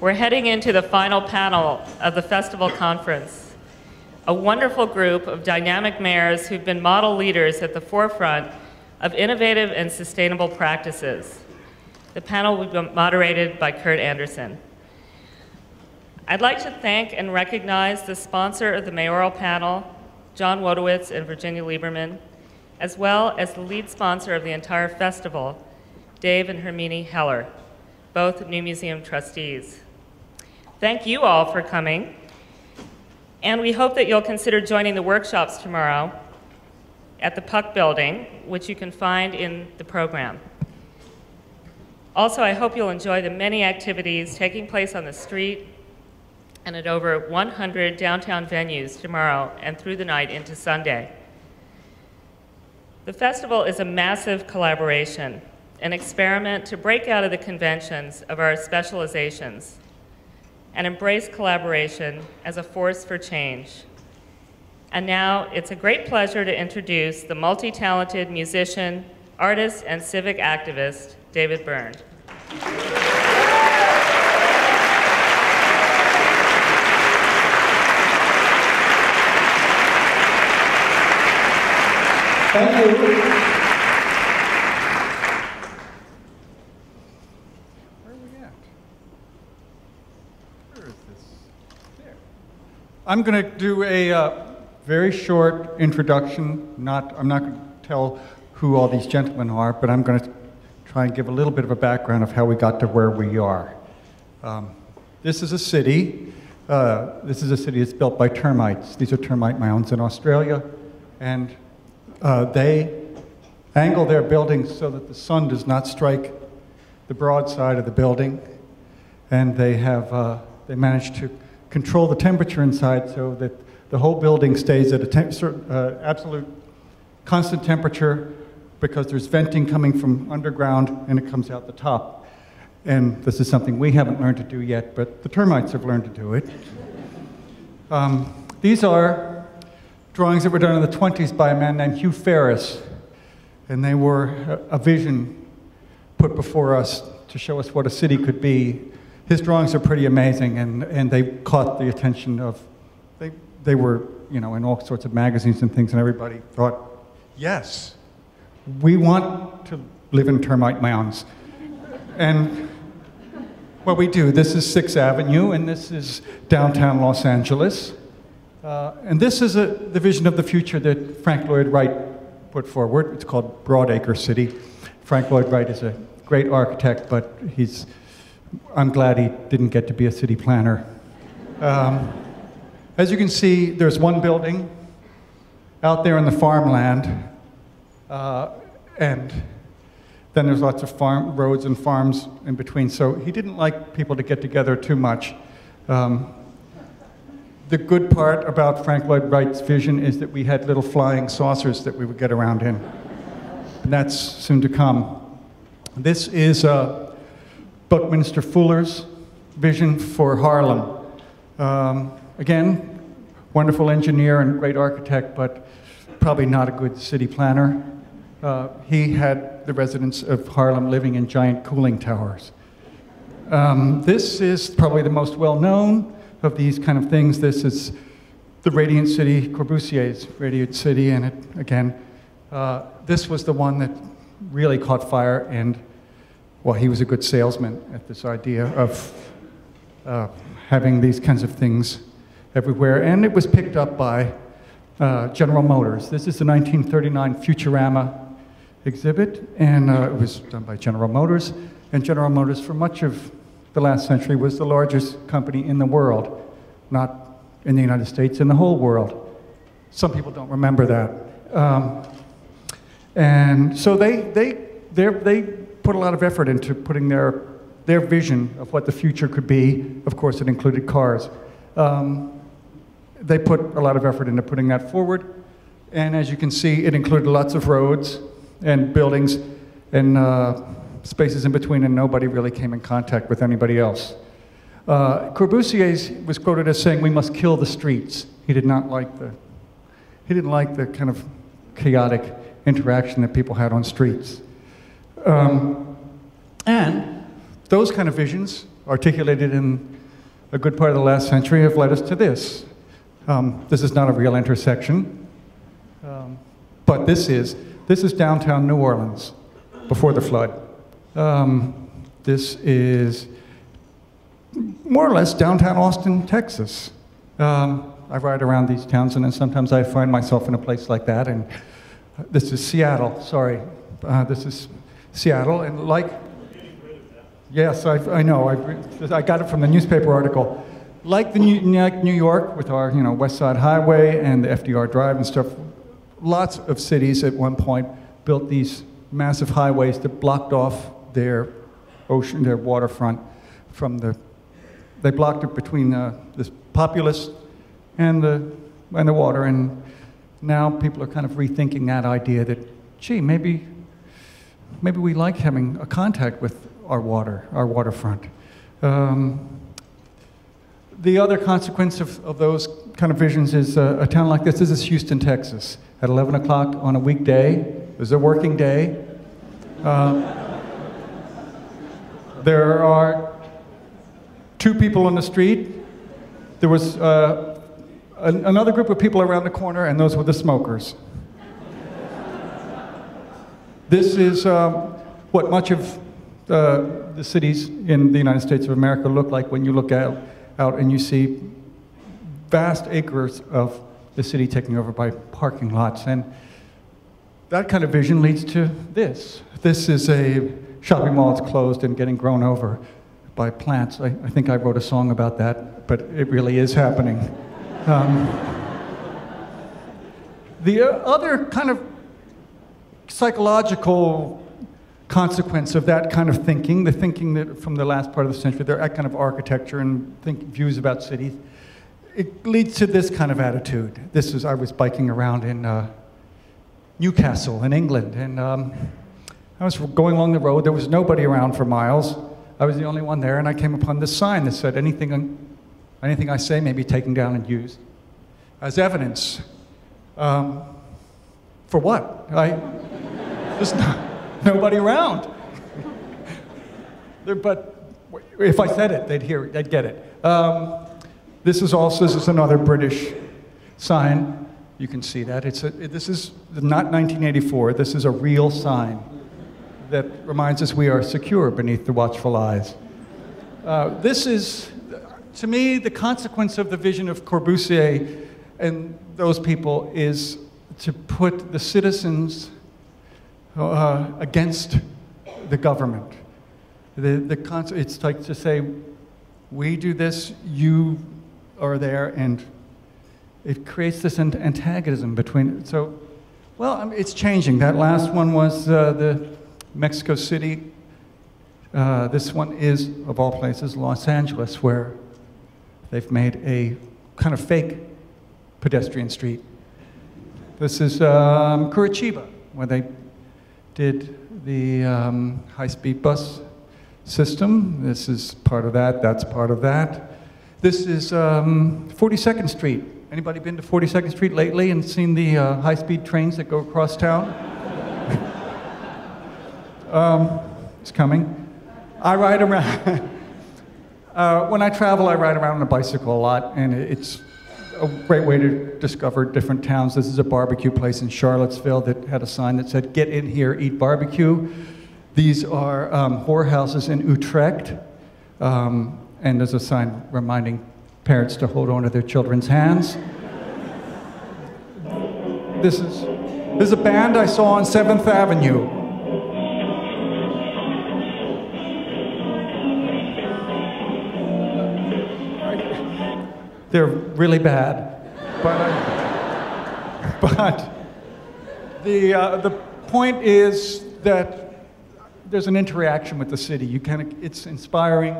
We're heading into the final panel of the festival conference. A wonderful group of dynamic mayors who've been model leaders at the forefront of innovative and sustainable practices. The panel will be moderated by Kurt Andersen. I'd like to thank and recognize the sponsor of the mayoral panel, John Wotowicz and Virginia Lebermann, as well as the lead sponsor of the entire festival, Dave and Hermine Heller, both New Museum trustees. Thank you all for coming, and we hope that you'll consider joining the workshops tomorrow at the Puck Building, which you can find in the program. Also, I hope you'll enjoy the many activities taking place on the street and at over 100 downtown venues tomorrow and through the night into Sunday. The festival is a massive collaboration, an experiment to break out of the conventions of our specializations and embrace collaboration as a force for change. And now it's a great pleasure to introduce the multi-talented musician, artist, and civic activist, David Byrne. Thank you. Where are we at? Where is this? There. I'm going to do a very short introduction. I'm not going to tell who all these gentlemen are, but I'm going to try and give a little bit of a background of how we got to where we are. This is a city. This is a city that's built by termites. These are termite mounds in Australia, and they angle their buildings so that the sun does not strike the broad side of the building, and they manage to control the temperature inside so that the whole building stays at a absolute constant temperature, because there's venting coming from underground and it comes out the top. And this is something we haven't learned to do yet, but the termites have learned to do it. These are drawings that were done in the 20s by a man named Hugh Ferris, and they were a vision put before us to show us what a city could be. His drawings are pretty amazing, and they caught the attention of, they were, you know, in all sorts of magazines and things, and everybody thought, yes, we want to live in termite mounds. And well, we do. This is 6th Avenue, and this is downtown Los Angeles. And this is the vision of the future that Frank Lloyd Wright put forward. It's called Broadacre City. Frank Lloyd Wright is a great architect, but I'm glad he didn't get to be a city planner. As you can see, there's one building out there in the farmland, and then there's lots of roads and farms in between. So he didn't like people to get together too much. The good part about Frank Lloyd Wright's vision is that we had little flying saucers that we would get around in. And that's soon to come. This is Buckminster Fuller's vision for Harlem. Again, wonderful engineer and great architect, but probably not a good city planner. He had the residents of Harlem living in giant cooling towers. This is probably the most well-known of these kind of things. This is the Radiant City, Corbusier's Radiant City, and again, this was the one that really caught fire, and well, he was a good salesman at this idea of having these kinds of things everywhere, and it was picked up by General Motors. This is the 1939 Futurama exhibit, and it was done by General Motors, and General Motors for much of the last century was the largest company in the world, not in the United States, in the whole world. Some people don't remember that. And so they put a lot of effort into putting their vision of what the future could be. Of course, it included cars. They put a lot of effort into putting that forward. And as you can see, it included lots of roads and buildings and spaces in between, and nobody really came in contact with anybody else. Corbusier was quoted as saying, "We must kill the streets." He didn't like the kind of chaotic interaction that people had on streets. And those kind of visions articulated in a good part of the last century have led us to this. This is not a real intersection, but this is downtown New Orleans before the flood. This is more or less downtown Austin, Texas. I ride around these towns, and then sometimes I find myself in a place like that. And this is Seattle. Sorry, this is Seattle, and like, yes, I know. I got it from the newspaper article. Like New York with our West Side Highway and the FDR Drive and stuff. Lots of cities at one point built these massive highways that blocked off their ocean, their waterfront from the. They blocked it between this populace and the water, and now people are kind of rethinking that idea that, gee, maybe we like having a contact with our waterfront. The other consequence of those kind of visions is a town like this. This is Houston, Texas. At 11 o'clock on a weekday, it was a working day. There are 2 people on the street. There was another group of people around the corner, and those were the smokers. This is what much of the cities in the United States of America look like when you look out and you see vast acres of the city taken over by parking lots. And that kind of vision leads to this. This is a shopping mall that's closed and getting grown over by plants. I think I wrote a song about that, but it really is happening. The other kind of psychological consequence of that kind of thinking, the thinking that from the last part of the century, that kind of architecture and views about cities, it leads to this kind of attitude. I was biking around in Newcastle in England, and I was going along the road. There was nobody around for miles. I was the only one there, and I came upon this sign that said, anything I say may be taken down and used as evidence. For what? There's nobody around. But if I said it, they'd hear it, they'd get it. This is another British sign. You can see that. This is not 1984. This is a real sign that reminds us we are secure beneath the watchful eyes. This is, to me, the consequence of the vision of Corbusier and those people is to put the citizens against the government. It's like to say, we do this, you are there, and it creates this antagonism between. So, well, it's changing. That last one was the Mexico City. This one is, of all places, Los Angeles, where they've made a kind of fake pedestrian street. This is Curitiba, where they did the high-speed bus system. This is part of that, that's part of that. This is 42nd Street. Anybody been to 42nd Street lately and seen the high-speed trains that go across town? It's coming. I ride around. When I travel, I ride around on a bicycle a lot, and it's a great way to discover different towns. This is a barbecue place in Charlottesville that had a sign that said, "Get in here, eat barbecue." These are whorehouses in Utrecht, and there's a sign reminding parents to hold on to their children's hands. This is a band I saw on 7th Avenue. They're really bad, but the point is that there's an interaction with the city. It's inspiring.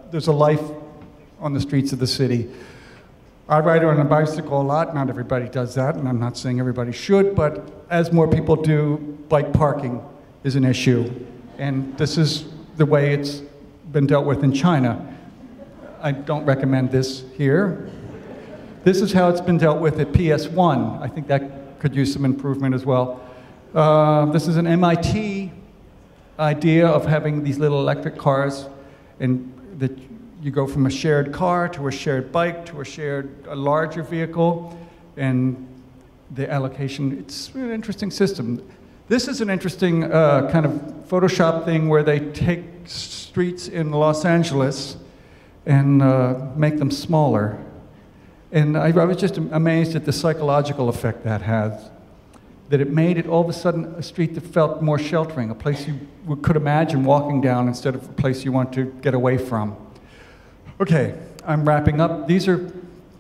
There's a life on the streets of the city. I ride on a bicycle a lot. Not everybody does that, and I'm not saying everybody should, but as more people do, bike parking is an issue, and this is the way it's been dealt with in China. I don't recommend this here. This is how it's been dealt with at PS1. I think that could use some improvement as well. This is an MIT idea of having these little electric cars, and that you go from a shared car to a shared bike to a larger vehicle, and the allocation, it's an interesting system. This is an interesting kind of Photoshop thing where they take streets in Los Angeles and make them smaller. And I was just amazed at the psychological effect that has. That it made it all of a sudden a street that felt more sheltering, a place you could imagine walking down instead of a place you want to get away from. Okay, I'm wrapping up. These are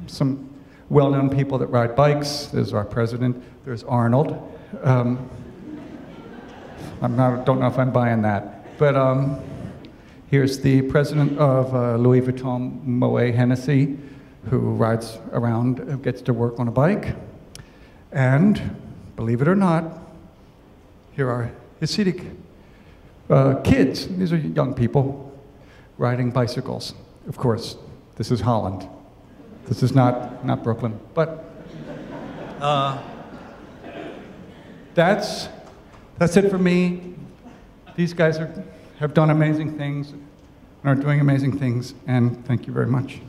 some well-known people that ride bikes. There's our president. There's Arnold. Don't know if I'm buying that. But here's the president of Louis Vuitton Moet Hennessy, who rides around, gets to work on a bike. And believe it or not, here are Hasidic kids. These are young people riding bicycles. Of course, this is Holland. This is not Brooklyn. But that's it for me. These guys have done amazing things and are doing amazing things, and thank you very much.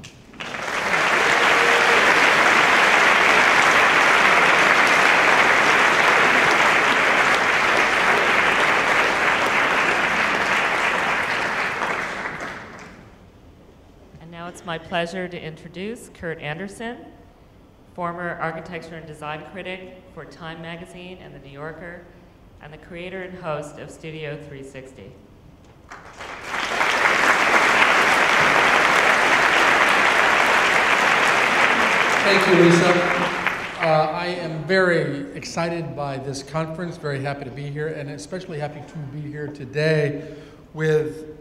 It's my pleasure to introduce Kurt Andersen, former architecture and design critic for Time Magazine and The New Yorker, and the creator and host of Studio 360. Thank you, Lisa. I am very excited by this conference, very happy to be here, and especially happy to be here today with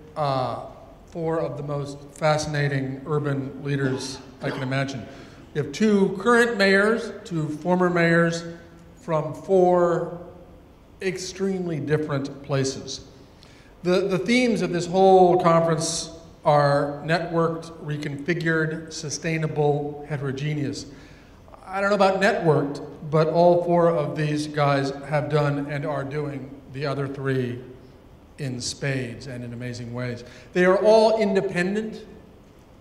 four of the most fascinating urban leaders I can imagine. We have two current mayors, two former mayors from four extremely different places. The themes of this whole conference are networked, reconfigured, sustainable, heterogeneous. I don't know about networked, but all four of these guys have done and are doing the other three in spades and in amazing ways. They are all independent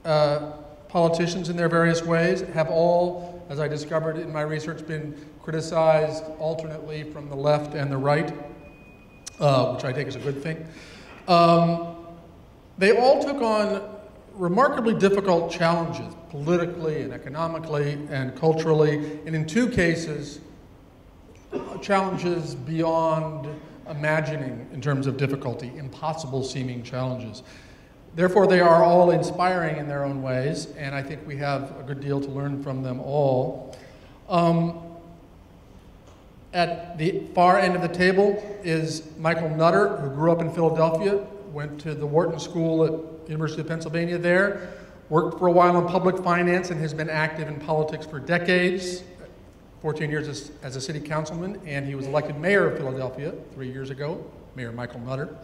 politicians in their various ways, have all, as I discovered in my research, been criticized alternately from the left and the right, which I take as a good thing. They all took on remarkably difficult challenges, politically and economically and culturally, and in two cases, challenges beyond imagining in terms of difficulty, impossible seeming challenges. Therefore, they are all inspiring in their own ways, and I think we have a good deal to learn from them all. At the far end of the table is Michael Nutter, who grew up in Philadelphia, went to the Wharton School at the University of Pennsylvania there, worked for a while in public finance, and has been active in politics for decades. 14 years as a city councilman, and he was elected mayor of Philadelphia 3 years ago, Mayor Michael Nutter.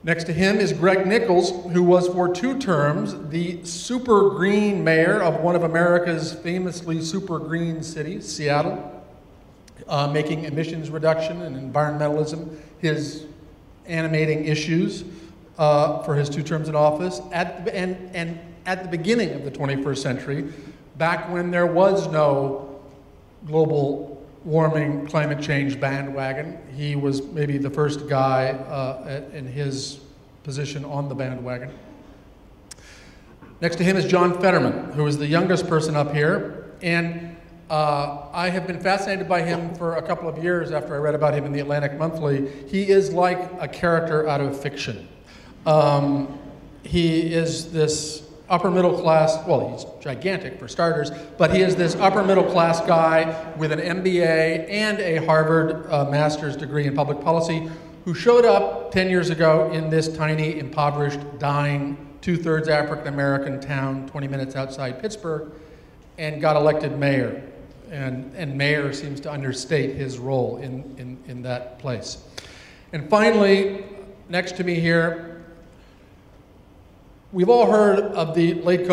Next to him is Greg Nichols, who was for 2 terms the super green mayor of one of America's famously super green cities, Seattle, making emissions reduction and environmentalism his animating issues for his 2 terms in office. At the beginning of the 21st century, back when there was no global warming, climate change bandwagon. He was maybe the first guy in his position on the bandwagon. Next to him is John Fetterman, who is the youngest person up here. And I have been fascinated by him for a couple of years after I read about him in the Atlantic Monthly. He is like a character out of fiction. He is this upper middle class, well, he's gigantic for starters, but he is this upper middle class guy with an MBA and a Harvard master's degree in public policy who showed up 10 years ago in this tiny, impoverished, dying, 2/3 African American town 20 minutes outside Pittsburgh and got elected mayor. And mayor seems to understate his role in that place. And finally, next to me here, we've all heard of the late